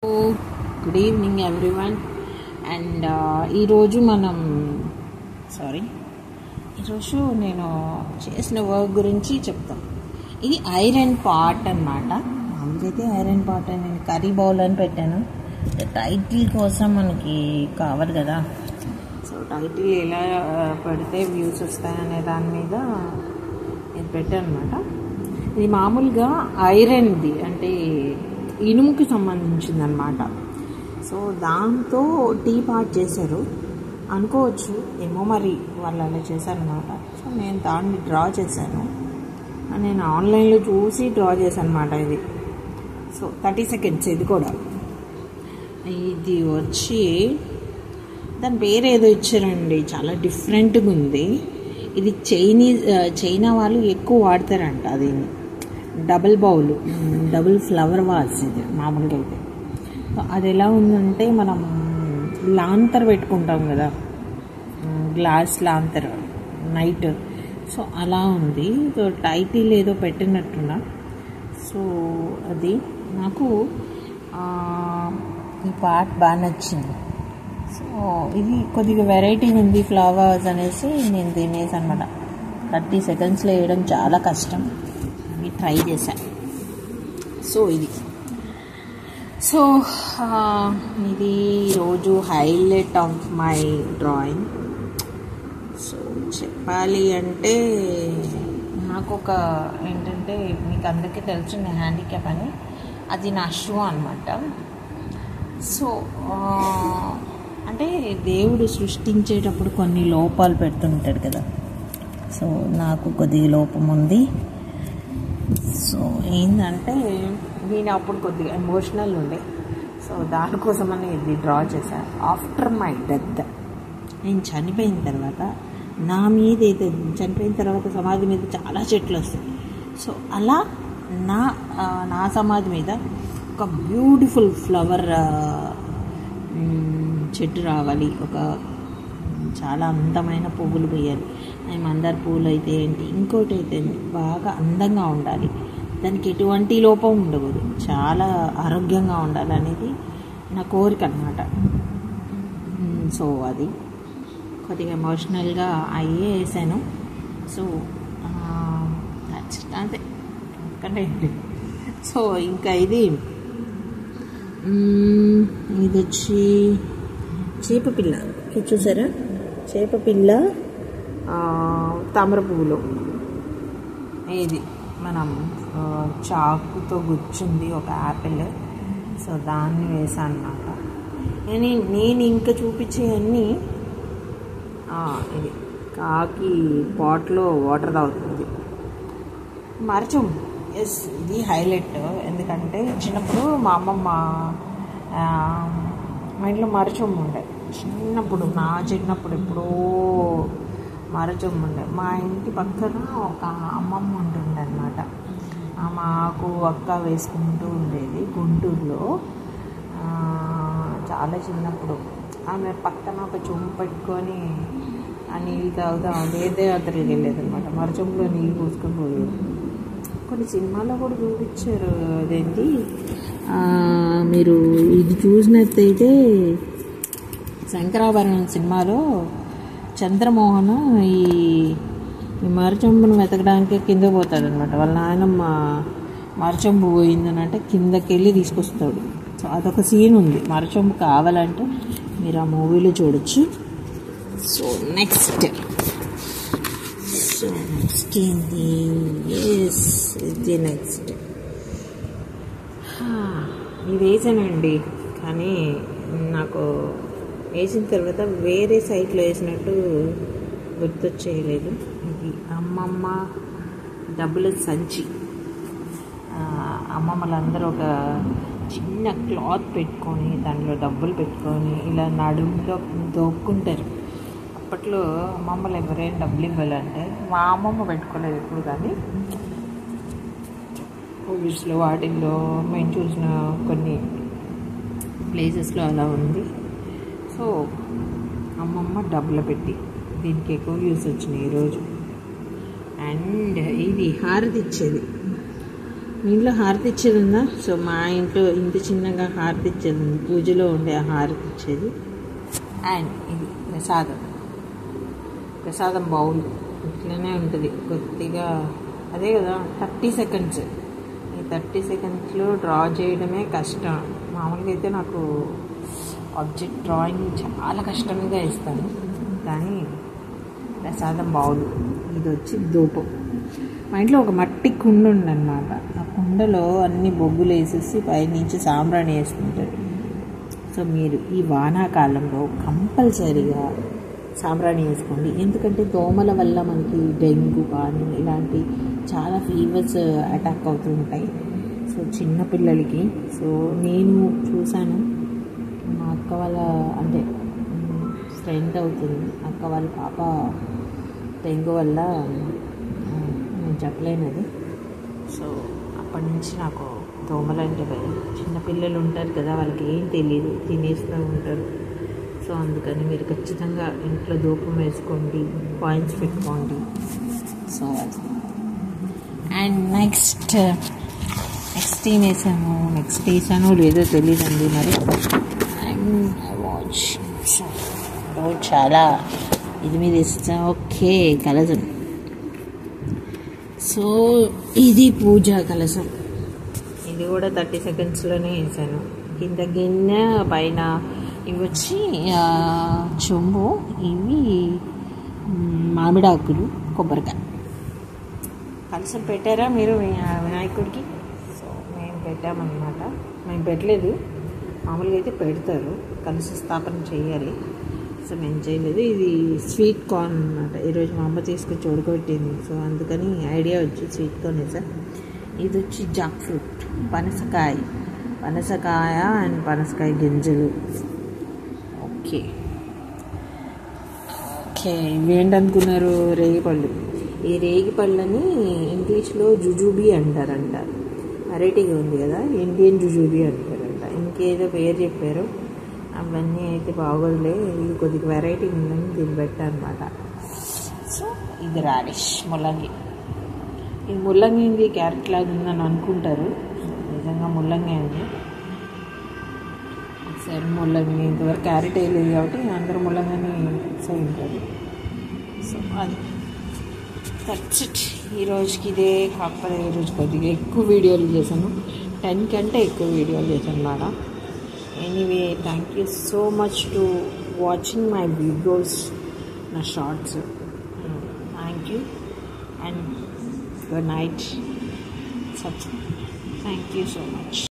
Good evening everyone. And ఈరోజు నేను చేసిన వర్క్ గురించి చెప్తాను. ఇది ఐరన్ పాట్ అన్నమాట. మామూలుగా ఐరన్ పాట్ అని నేను కర్రీ బౌల్ అని పెట్టాను. టైటిల్ కోసం మనకి కావాలి కదా, సో టైటిల్ ఎలా పెడితే వ్యూస్ వస్తాయనే దాని మీద నేను పెట్టాను అనమాట. ఇది మామూలుగా ఐరన్ది, అంటే ఇనుముకి సంబంధించిందనమాట. సో దాంతో టీ పాట్ చేశారు అనుకోవచ్చు, ఏమో మరి వాళ్ళు అలా చేశారనమాట. సో నేను దాన్ని డ్రా చేశాను. నేను ఆన్లైన్లో చూసి డ్రా చేశాను అనమాట. ఇది సో 30 seconds. ఇది కూడా ఇది వచ్చి దాని పేరు ఏదో ఇచ్చారండి, చాలా డిఫరెంట్గా ఉంది. ఇది చైనా వాళ్ళు ఎక్కువ వాడతారంట. అది double bowl, double flower vase. ఇది మామూలుగా అయితే అది ఎలా ఉందంటే, మనం లాంతర్ పెట్టుకుంటాం కదా, గ్లాస్ లాంతర్ నైట్, సో అలా ఉంది. సో టైటిల్ ఏదో పెట్టినట్టున్నా. సో అది నాకు ఈ పార్ట్ బాగా నచ్చింది. సో ఇది కొద్దిగా వెరైటీ ఉంది, ఫ్లవర్స్ అనేసి నేను తినేసి అనమాట. 30 secondsలో వేయడం చాలా కష్టం, అవి ట్రై చేశాను. సో ఇది ఈరోజు highlight of my drawing. So చెప్పాలి అంటే నాకు ఏంటంటే, మీకు అందరికీ తెలుసు నా హ్యాండిక్యాప్ అని, అది నా షూ అనమాట. సో అంటే దేవుడు సృష్టించేటప్పుడు కొన్ని లోపాలు పెడుతుంటాడు కదా, సో నాకు కొద్దిగా లోపం ఉంది. సో ఏంటంటే, నేను అప్పుడు కొద్దిగా ఎమోషనల్ ఉండే, సో దానికోసమని ఇది డ్రా చేశాను. ఆఫ్టర్ మై డెత్, నేను చనిపోయిన తర్వాత నా మీద అయితే, చనిపోయిన తర్వాత సమాధి మీద చాలా చెట్లు వస్తాయి. సో అలా నా సమాధి మీద ఒక బ్యూటిఫుల్ ఫ్లవర్ చెట్టు రావాలి, ఒక చాలా అందమైన పువ్వులు వేయాలి. మందార పువ్వులు అయితే ఏంటి, ఇంకోటి అయితే బాగా అందంగా ఉండాలి, దానికి ఎటువంటి లోపం ఉండకూడదు, చాలా ఆరోగ్యంగా ఉండాలనేది నా కోరిక అన్నమాట. సో అది కొద్దిగా ఎమోషనల్గా అయ్యే వేసాను. సో అదే ఎందుకంటే, సో ఇంకా ఇది వచ్చి చేపపిల్ల చూసారా, చేపపిల్ల తామర పువ్వులు. ఇది మనం చాకుతో గుచ్చింది ఒక యాపిల్, సో దాన్ని వేసాను అన్నమాట. నేను ఇంకా చూపించేవన్నీ ఇది కాకి పాట్లో వాటర్ తాగుతుంది. మరచం, ఎస్, ఇది హైలైట్. ఎందుకంటే చిన్నప్పుడు మా అమ్మమ్మ మా ఇంట్లో మరచం ఉండే. నా చిన్నప్పుడు ఎప్పుడో మరచం ఉండే. మా ఇంటి పక్కన ఒక అమ్మమ్మ ఉంటుండే అనమాట. మాకు అక్క వేసుకుంటూ ఉండేది గుంటూరులో. చాలా చిన్నప్పుడు ఆమె పక్కన ఒక చెంబు పెట్టుకొని ఆ నీళ్ళు తాగుతూ తీర్థయాత్రలకు వెళ్ళేది అనమాట. మరచంలో నీళ్ళు పోసుకొని పోయేది. కొన్ని సినిమాలో కూడా చూపించారు. అదేంటి, మీరు ఇది చూసినట్టయితే శంకరాభరణం సినిమాలో చంద్రమోహన్ ఈ మరచంబును వెతకడానికి కింద పోతాడు అనమాట. వాళ్ళ నాయనమ్మ మరచంబు పోయిందని అంటే కిందకి వెళ్ళి తీసుకొస్తాడు. సో అదొక సీన్ ఉంది. మరచంబు కావాలంటే మీరు ఆ మూవీలో చూడొచ్చు. సో నెక్స్ట్ ఏంటి, ఇది నెక్స్ట్ ఇది వేసానండి, కానీ నాకు వేసిన తర్వాత వేరే సైట్లో వేసినట్టు గుర్తొచ్చేయలేదు. ఇది అమ్మమ్మ డబ్బుల సంచి. అమ్మమ్మలందరూ ఒక చిన్న క్లాత్ పెట్టుకొని దాంట్లో డబ్బులు పెట్టుకొని ఇలా నడుములో దోక్కుంటారు. అప్పట్లో అమ్మమ్మలు ఎవరైనా డబ్బులు ఇవ్వాలంటే, మా అమ్మమ్మ పెట్టుకోలేదు ఎప్పుడు, కానీ మూవీస్లో వాటిల్లో మేము చూసిన కొన్ని ప్లేసెస్లో అలా ఉంది. సో అమ్మమ్మ డబ్బులు పెట్టి దీనికి ఎక్కువ వ్యూస్ వచ్చినాయి ఈరోజు. అండ్ ఇది హారతి ఇచ్చేది. మీ ఇంట్లో హారతి ఇచ్చేది ఉందా? సో మా ఇంట్లో ఇంత చిన్నగా హారతి ఇచ్చేది ఉంది, పూజలో ఉండే ఆ హారతి ఇచ్చేది. అండ్ ఇది ప్రసాదం బౌల్ ఇట్లనే ఉంటుంది కొద్దిగా, అదే కదా 30 సెకండ్స్. ఈ 30 సెకండ్స్లో డ్రా చేయడమే కష్టం. మామూలుగా అయితే నాకు ఆబ్జెక్ట్ డ్రాయింగ్ చాలా కష్టంగా ఇస్తాను, కానీ ప్రసాదం బౌల్. ఇది వచ్చి ధూపం. మా ఇంట్లో ఒక మట్టి కుండ ఉందన్నమాట. ఆ కుండలో అన్ని బొగ్గులు వేసేసి పైనుంచి సాంబ్రాణి వేసుకుంటారు. సో మీరు ఈ వానాకాలంలో కంపల్సరీగా సాంబ్రాణి వేసుకోండి. ఎందుకంటే దోమల వల్ల మనకి డెంగ్యూ కానీ ఇలాంటి చాలా ఫీవర్స్ అటాక్ అవుతుంటాయి. సో చిన్నపిల్లలకి, సో నేను చూశాను, మా అక్క వాళ్ళ అంటే ఫ్రెండ్ అవుతుంది, అక్క వాళ్ళ పాప డెంగ్యూ వల్ల, నేను చెప్పలేనది. సో అప్పటి నుంచి నాకు దోమలు అంటే భయం. చిన్నపిల్లలు ఉంటారు కదా, వాళ్ళకి ఏం తెలియదు, తినేస్తూ ఉంటారు. సో అందుకని మీరు ఖచ్చితంగా ఇంట్లో ధూపం వేసుకోండి, కాయిన్స్ పెట్టుకోండి. సో అండ్ నెక్స్ట్ ఏం వేసాను లేదో తెలియదండి మరి. అండ్ వాచ్ చాలా ఇది మీద ఇస్తా. ఓకే, కలసం. సో ఇది పూజా కలసం. ఇది కూడా 30 సెకండ్స్లోనే వేసాను. కింద గిన్నె, పైన ఇవి వచ్చి చెంబు, ఇవి మామిడాకులు, కొబ్బరికాయ. కలసం పెట్టారా మీరు వినాయకుడికి? సో మేము పెట్టామన్నమాట. మేము పెట్టలేదు, మామూలుగా అయితే పెడతారు, కలశ స్థాపన చేయాలి. సో మేము చేయలేదు. ఇది స్వీట్ కార్న్ అన్నమాట. ఈరోజు మా అమ్మ తీసుకొచ్చి ఉడకబెట్టింది, సో అందుకని ఐడియా వచ్చి స్వీట్ కార్న్ వేసాను. ఇది వచ్చి జాక్ ఫ్రూట్, పనసకాయ అండ్ పనసకాయ గింజలు. ఓకే, ఇవేంటనుకున్నారు? రేగిపళ్ళు. ఈ రేగిపళ్ళని ఇంగ్లీష్లో జుజుబీ అంటారంట. వెరైటీగా ఉంది కదా, ఇండియన్ జుజుబీ అంటారంట. ఇంకేదో పేరు చెప్పారు, అవన్నీ అయితే బాగోదులే. ఇది కొద్దిగా వెరైటీ ఉందని దీన్ని పెట్టా అనమాట. సో ఇది రాడిష్, ముల్లంగి. ఇది ముల్లంగి ఉంది, క్యారెట్ లాగా ఉందని అనుకుంటారు, నిజంగా ముల్లంగి అండి. సరే, ముల్లంగి ఇంతవరకు క్యారెట్ వేయలేదు కాబట్టి అందరూ ముల్లంగిని ఫిక్స్ అయి ఉంటారు. సో అది దట్స్ ఇట్. ఈరోజుకి ఇదే. కాకపోతే ఈరోజు కొద్దిగా ఎక్కువ వీడియోలు చేశాను, 10 కంటే ఎక్కువ వీడియోలు చేశాను అన్నమాట. Anyway, thank you so much to watching my videos, నా shorts. Thank you and good night. Thank you so much.